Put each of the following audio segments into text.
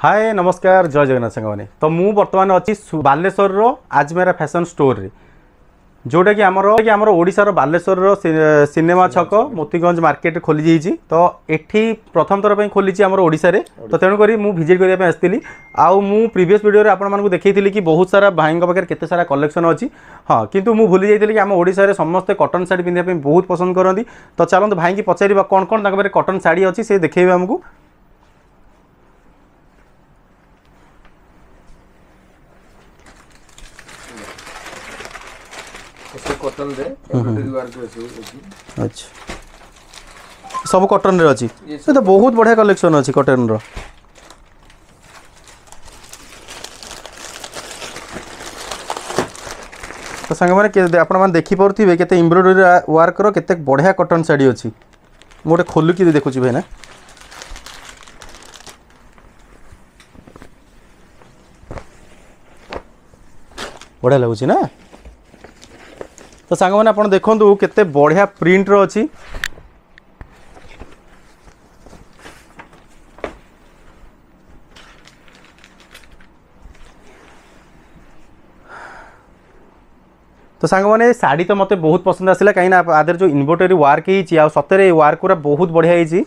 हाय नमस्कार जय जगन्नाथ सांगने तो मु बर्तमान अच्छी बालेश्वर आजमेरा फैशन स्टोर रे जोटा कि आमर ओडिशार बालेश्वर सिनेमा छक मोतीगंज मार्केट खोली जाइए तो एठी प्रथम थर खोली आमर ओडिशा रे तो तेणुक मु भिजिट करने आसती आउ मु प्रीवियस वीडियो आपको देखी कि बहुत सारा भाई पाखे केते सारा कलेक्शन अच्छी हाँ किंतु मु भूली जाइए कि आम ओडिशा रे समस्ते कटन साड़ी पिंधा बहुत पसंद करती तो चलते भाई की पचार कौन कौन पाखे कटन साड़ी अच्छी से देखेबे आमको। कॉटन रे एम्ब्रॉयडरी वर्क अछि। अच्छा सब कॉटन रे अछि ये तो बहुत बढ़िया कलेक्शन अछि कॉटन रो। तो संग माने आपण माने देखि परथिबे केते एम्ब्रॉयडरी वर्क रो केते बढ़िया कॉटन साड़ी अछि मोटे खोलु कि देखुछि भाई ना बढ़िया लागुछि ना। तो सांग मैंने आप देखु केते बढ़िया प्रिंट रो अछि तो सांग मैंने साड़ी तो मते बहुत पसंद आसला कहीं आदर जो इन्वर्टरी वर्क है सतरे वर्क पूरा बहुत बढ़िया है।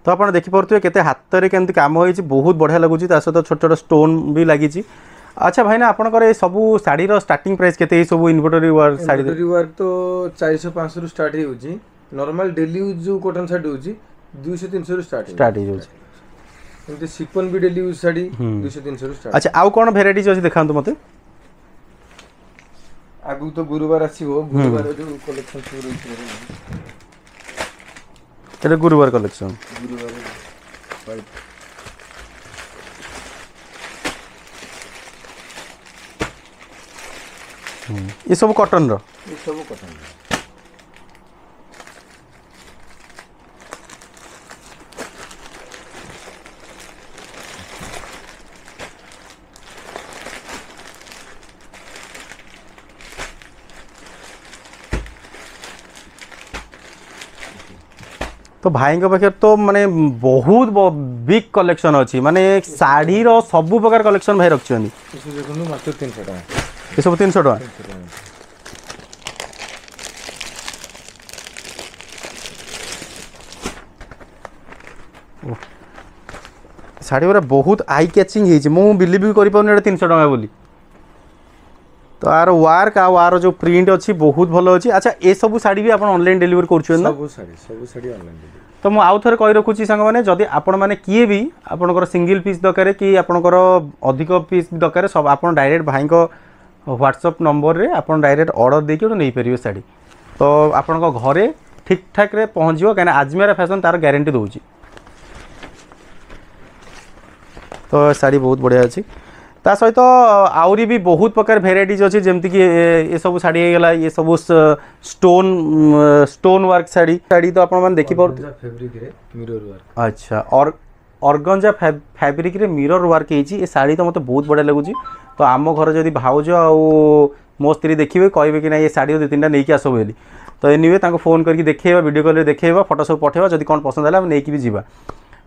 तो आप देखिपे केते हाथ में केमती काम हो बहुत बढ़िया लगुच सहित छोट छोट स्टोन भी लगी। अच्छा भाई ना आपनकर ए सब साड़ी रो स्टार्टिंग प्राइस केते ए सब इन्वर्टरी वर्क साड़ी एम्ब्रॉयडरी वर्क तो 400-500 रु स्टार्ट होउची। नॉर्मल डेली यूज जो कॉटन साड़ी होउची 200-300 रु स्टार्ट हो एमते सिफन भी डेली यूज साड़ी 200-300 रु स्टार्ट। अच्छा आउ कोन वेराइटीज अछि देखांतु मते आगु तो गुरुवार आसीबो गुरुवार जो कलेक्शन शुरू होइछ एटा गुरुवार कलेक्शन गुरुवार ये सब कॉटन रो ये सब कॉटन तो भाई पाखे तो माने बहुत बिग कलेक्शन अच्छी माने साड़ी रो सब प्रकार कलेक्शन भाई रखछन देखनु मात्र 300 टका ये सब 300 टका। साड़ी पूरा बहुत आई कैचिंग है मु बिलीव भी कर 300 टका बोली तो आर वर्क आर जो प्रिंट अच्छी बहुत भल अच्छी। अच्छा ये सब साड़ी भी आप ऑनलाइन डिलीवर कर सब साड़ी ऑनलाइन तो मुझे आउ थे कही रखुच्छी सांग मैंने जदि आपण मैंने किए भी आपंकर सिंगल पीस दरकार कि आपंकर अधिक पीस दरकार सब आप डायरेक्ट भाई व्हाट्सअप नंबर रे आप डायरेक्ट ऑर्डर देके नहीं पारे साड़ी तो आपण घरे ठीक ठाक रे पहुँच कहीं आजमेरा फैशन तार गारंटी दूसरी। तो साड़ी बहुत बढ़िया अच्छी ता सहित आउरी भी बहुत प्रकार भेराइटीज अच्छी जमती कि ये सब साड़ी होगा ये सब स्टोन वर्क साड़ी साड़ी तो आप देखी फैब्रिक रे मिरर वर्क। अच्छा और ऑर्गेन्जा फैब्रिक रे मिरर वर्क ये साड़ी तो मतलब बहुत बढ़िया लगुच। तो आम घर जदि भाउज आउ मो स्त्री देखिए कहे कि ना ये साड़ी 2-3टा नहीं आस बोली तो एनिवे तांको फोन करके देखा वीडियो कॉल देखा फोटो सब पठेवा जदि कौन पसंद है नहीं भी जीवा।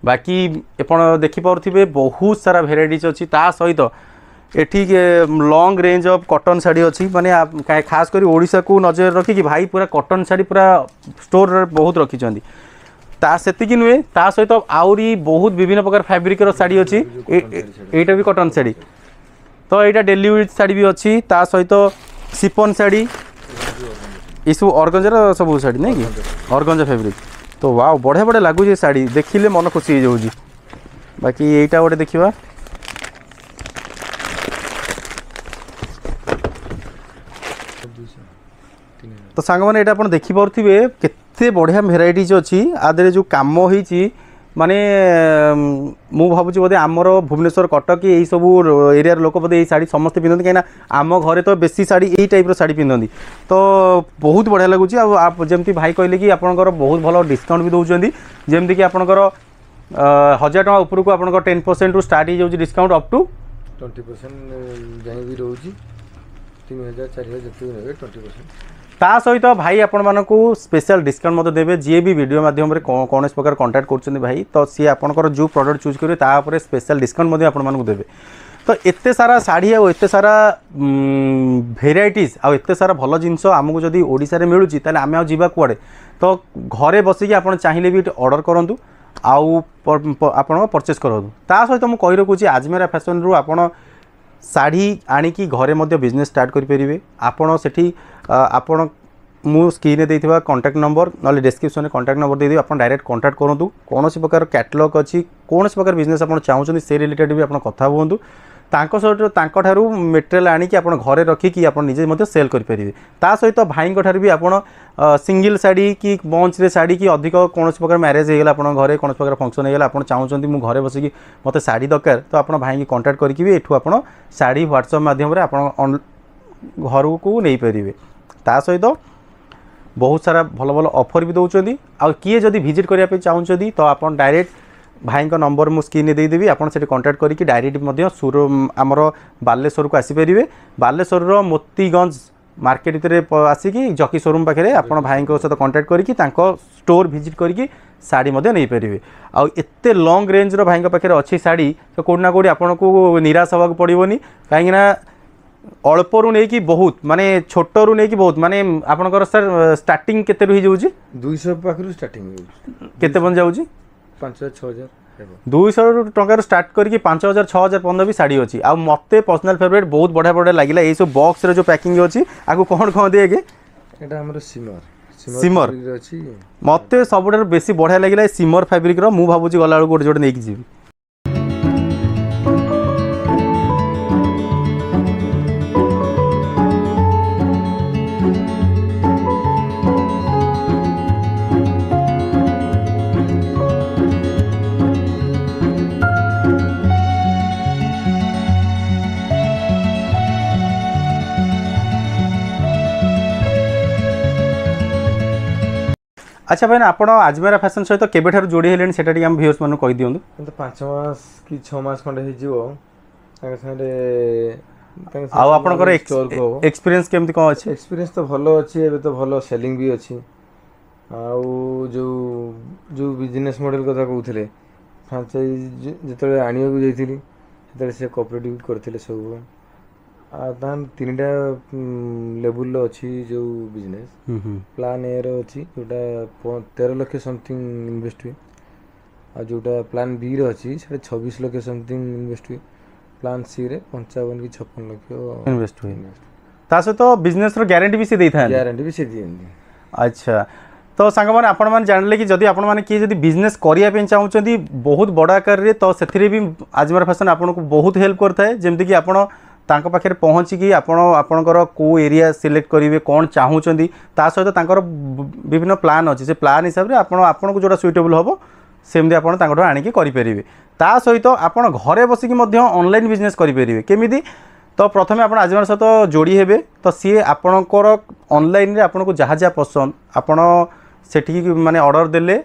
बाकी एपण देखिपे बहुत सारा भेराइटीज अच्छी ता सहित एठी long range of cotton sari अच्छी माने खास कर ओडिशा को नजर रखिकी भाई पूरा कॉटन साड़ी पूरा स्टोर बहुत रखिंट ता सेतिकी नुहे ता सहित आउरी बहुत विभिन्न प्रकार फैब्रिक रो साड़ी अच्छी एटा भी कॉटन साड़ी तो यहाँ डेली यूज साड़ी भी अच्छी ता सहित सिफन साड़ी ये सब ऑर्गेन्जा सब साड़ी नहीं कि ऑर्गेन्जा फैब्रिक तो वाओ बढ़िया बढ़िया लगुच साड़ी देखिले मन खुशी हो जाऊँगी। बाकी यहीटा गोटे देखा तो सांग मैंने यहाँ आप देखिपे केते बढ़िया भेराइटीज अच्छी आदि जो कम होती माने मु भावुँ बोधे आमर भुवनेश्वर कटक यही सब एरिया लोक बोधे साड़ी समस्ते पिंधती कहीं आम घरे तो बेसी साड़ी यही टाइप साड़ी पिंधती तो बहुत बढ़िया लगुच। आप जमती भाई कहले कि आपंकर बहुत भल डिस्काउंट भी दौरान जमती कि आपंकर 1000 टका उपरको आपंकर 10% रु स्टार्ट हो जाऊँ डिस्काउंट अप टू 20% जाए भी रोची 3000-4000 जितने भी 20%। ता सहित भाई आपण मानकु स्पेशल डिस्काउंट मते देबे जे भी वीडियो माध्यम रे कोनस प्रकार कांटेक्ट करछन भाई तो सी आपनकर जो प्रोडक्ट चूज करिवे ता ऊपर स्पेशल डिस्काउंट मते आपण मानकु देबे। तो एते सारा साड़ी आ एते सारा भेराइटीज आ एते सारा भल जिनस आमको जदि ओडिसा रे मिलुची ताले आमे आ जीवा कुआडे तो घरे बसिकी आपण चाहिले भी ऑर्डर करंतु आउ आपण परचेस करंतु। ता सहित मु कहि रखुची आजमेरा फैशन रु आपण शाढ़ी आणिकी घरे मध्य बिजनेस स्टार्ट करें। आपण सेठी आपण मु स्क्रीन देइथिबा कांटेक्ट नंबर नले डिस्क्रिप्शन में कांटेक्ट नंबर दे आप डायरेक्ट कांटेक्ट करूँ। कौन प्रकार कैटलॉग अच्छी कौन प्रकार बिजनेस आप चाहते से रिलेटेड भी आप कथा हूँ ठारू मटेरियल आणिकी आप घरे रखिकी आप निजे मध्य सेल करें। ता सहित भाई ठार भी आप सिंगल साड़ी कि बंच रे साड़ी कि अधिक कौन प्रकार मैरेज होगा आप घरे कौन प्रकार फंक्शन होगा आप चाहते मु घरे बसिकी मत साड़ी दरकार तो आप भाई की कांटेक्ट करके भी एठू आप साड़ी व्हाट्सएप माध्यम आप घर को नहीं पारे। ता सहित बहुत सारा भल भल ऑफर भी दौरान आ किए जदि विजिट करने चाहते तो आप डायरेक्ट भाई का नंबर मु स्क्रीन देदेवी आप कांटेक्ट करके डायरेक्ट सुर आमर बालेश्वर को आसीपारे। बालेश्वर मोतीगंज मार्केट भितर आसिकी जकी शोरूम पाखे आप भाई सहित कांटेक्ट करके स्टोर विजिट करके साड़ी नहीं पारे। आउ एते लॉन्ग रेंज रो भाई पाखे अच्छी साड़ी तो कोना कोडी आपन को निराश होगा पड़ोनी कहीं अल्परू नहीं कि बहुत माने छोटरू नहीं कि बहुत माने आपनकर सर स्टार्टिंग केते रही जाउची 200 पाखरु स्टार्टिंग केते बन जाउची 5000 6000 200 टंकार स्टार्ट करके 5000 6000 पर्यंत भी साड़ी अच्छी। आ मते पर्सनल फेवरेट बहुत बढ़िया बढ़िया लगिला ये सब बॉक्स रे जो पैकिंग अच्छी आगु कौन कौन दिए के एटा हमर सिमर सिमर अच्छी मते सबुठार बेसी बढ़िया लगिला सिमर फैब्रिक रो मु भाबुची गला गोटे जोटे नहीं जीवी। अच्छा भाई आपण आजमेरा फैशन सहित केबे ठार जोड़ी हेलेन सेटा टी हम व्यूअर्स मानु कहि दियंतु। तो 5 मास कि 6 मास खंडे हे जिवो ताके संगे आ आपनकर एक्सपीरियंस केमति कोन अछि? एक्सपीरियंस तो भलो अछि एबे तो भलो सेलिंग भी अछि। आ जो जो बिजनेस मॉडल कथा कहउथिले फ्रेंचाइज जेतले आनियो को जैथिली सेतले से कोऑपरेटिव करथिले सब आ दान तीनटा लेवल लो अछि जो बिजनेस प्लान ए रो अछि जोटा 13 लाख समथिंग इन्वेस्ट हुई आ जोटा प्लान बी रो अछि से 26 लाख समथिंग इन्वेस्ट हुई प्लान सी रे 55 की 56 लाख इन्वेस्ट हुई। ता से तो बिजनेस रो गारंटी भी से देथा गारंटी भी से दियंदी। अच्छा तो सांग माने आपण माने जानले कि जदि आपण माने कि जदि बिजनेस करिया पे चाहउचंदी बहुत बड़ा आकार रे तो सेथिरे भी आजमेरा फैशन आपण को बहुत हेल्प करता है जेमति कि आपण तांको पाखे पहुँचिकी आपणकर को एरिया सिलेक्ट करेंगे कौन चाहूँगी ता सहित तांकर विभिन्न प्लान अच्छी से प्लान हिसाब से आपन को जोड़ा सुइटेबल हम सेमती आप आणिकी करेंगे। ता सहित आप घरे बसिकी ऑनलाइन बिजनेस करेंगे केमिति तो प्रथमे आप आजमेरा सहित जोड़ी हेबे तो सी आपणकर ऑनलाइन रे आपन को जहाँ जहाँ पसंद आपण सेठी माने ऑर्डर देले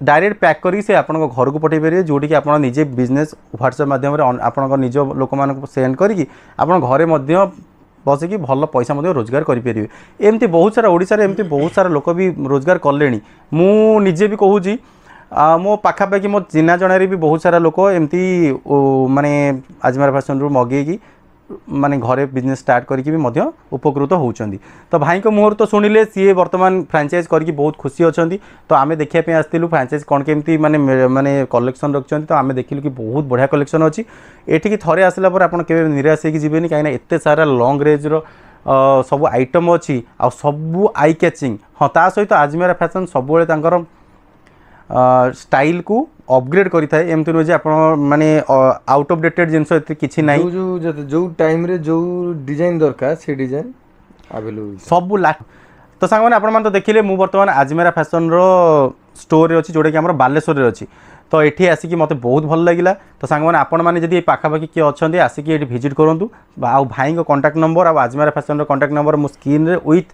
डायरेक्ट पैक करी से आपन घर को पठे पारे जोटी कि आप निजे बिजनेस व्हाट्सएप माध्यम आपण निज लोक मान सेंड करी आपन घरे मध्य बसिकी भल पैसा मध्य रोजगार करेंगे। एमती बहुत सारा ओडिशा रे एमती बहुत सारा लोक भी रोजगार कले मु निजे भी कहूँ मो पाखापाखि मो चिन्हा जणारे भी बहुत सारा लोक एमती माने आजमेरा फैशन रु मगेगी माने घरे बिजनेस स्टार्ट करके भी मध्य उपकृत होउचंदी। तो भाई को मुहर तो शुणिले सी वर्तमान फ्रांचाइज करके बहुत खुशी अच्छी तो आम देखापी आसलु फ्रांचाइज कौन केमती माने माने कलेक्शन रखिंट तो आम देखिलु कि बहुत बढ़िया कलेक्शन अच्छी एठिकी थरे आसला पर आपन केबे निराश होगी जीवेनी कहीं एते सारा लॉन्ग रेंज रो सब आइटम अच्छी आ सब आई कैचिंग हाँ ता सहित आजमेरा फैशन सब स्टाइल को अपग्रेड करें एमती नुहे आप माने आउट ऑफ डेटेड जिनस किसी ना जो टाइम रे जो डिजाइन दरकार से डिजाइन अवेलेबल सब ला तो सांग मैंने आप देखिले मु बर्तमान आजमेरा फैशन रो स्टोर रे अच्छी जोटा कि बालेश्वर रे अच्छी तो ये आसिकी मत बहुत भल लगिला। तो सांग मैंने आपण मैंने जब पाखापाखि किए अच्छे आसिकी ये विजिट करूँ आ भाई को कांटेक्ट नंबर आ आजमेरा फैशन रो कांटेक्ट नंबर मो स्क्रीन रे विथ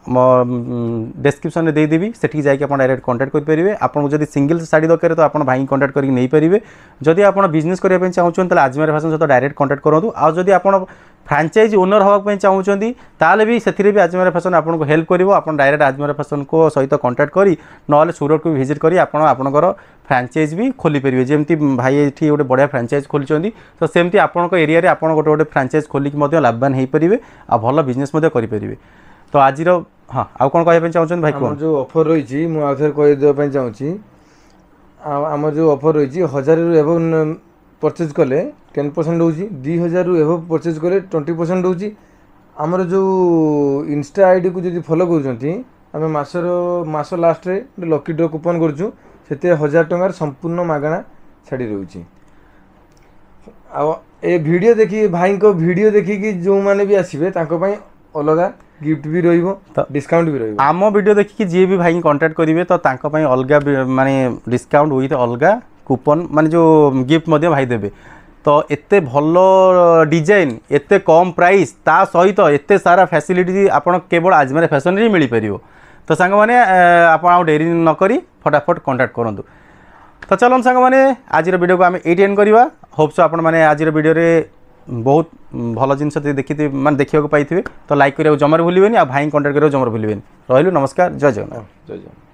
डिस्क्रिप्शन में देदेवी सेठी जाकि आप डायरेक्ट कांटेक्ट करेंगे। आपको जब सिंगल साड़ी दरकार तो आप भाई कांटेक्ट करके नहीं पारे जदि आप बिजनेस करने चाहते हैं आजमेरा फैशन सहित डायरेक्ट कांटेक्ट करूँ। आ जदि आप फ्रांचाइज ओनर हाँवाई चाहूँगी ताल भी से भी आजमेरा फैशन आपको हेल्प करिवो आप डायरेक्ट आजमेरा फैशन को सहित कांटेक्ट करी ना सूरत को विजिट करी आपणकर फ्रांचाइज भी खोली पारे जमी भाई ये गोटे बढ़िया फ्रांचाइज खोली तो सेमती आपण एरिया आप गोटे गोटे फ्रांचाइज खोलिक लाभवान हो पारे आ भल बिजनेस करें तो आज हाँ आउ कौन कहना चाहूँ भाई आम जो ऑफर रही मुझे कहीदेवाई चाहूँगी आम जो ऑफर रही 1000 रु एबव परचेज कले 10% रोचे 2000 रु एबव परचेज कले 20% रोचे आमर जो इंस्टा आईडी को जो फॉलो कर मास लास्ट रे लकी ड्र कूपन करूँ से 1000 टंकार संपूर्ण मागणा छाड़ी रोचे ए वीडियो देखी भाई को वीडियो देखिकी जो मैंने भी आसबे अलग गिफ्ट भी रहिबो डिस्काउंट भी रहिबो आम वीडियो देखिकी जी भी भाई कांटेक्ट करेंगे तो अलग माने डिस्काउंट विथ अलग कूपन माने जो गिफ्ट भाई देवे तो एते भल डिजाइन एते कम प्राइस ता सहित एते सारा फैसिलिटी आपन केवल आजमेरा फैशन रे मिल पारिबो तो सांग माने आपन आउ डेरी न करी फटाफट कांटेक्ट करंतु तो चलन सांग माने आज वीडियो को आम ये एंड करवा होप सो आपण माने आज वीडियो रे बहुत भल जिनस देखी माने देखिया पाई तो लाइक करिया जमार भूलिबेनी आ भाई कांटेक्ट करिया जमार भूलिबेनी रहिलु नमस्कार जय जगन्नाथ जय जगन्नाथ।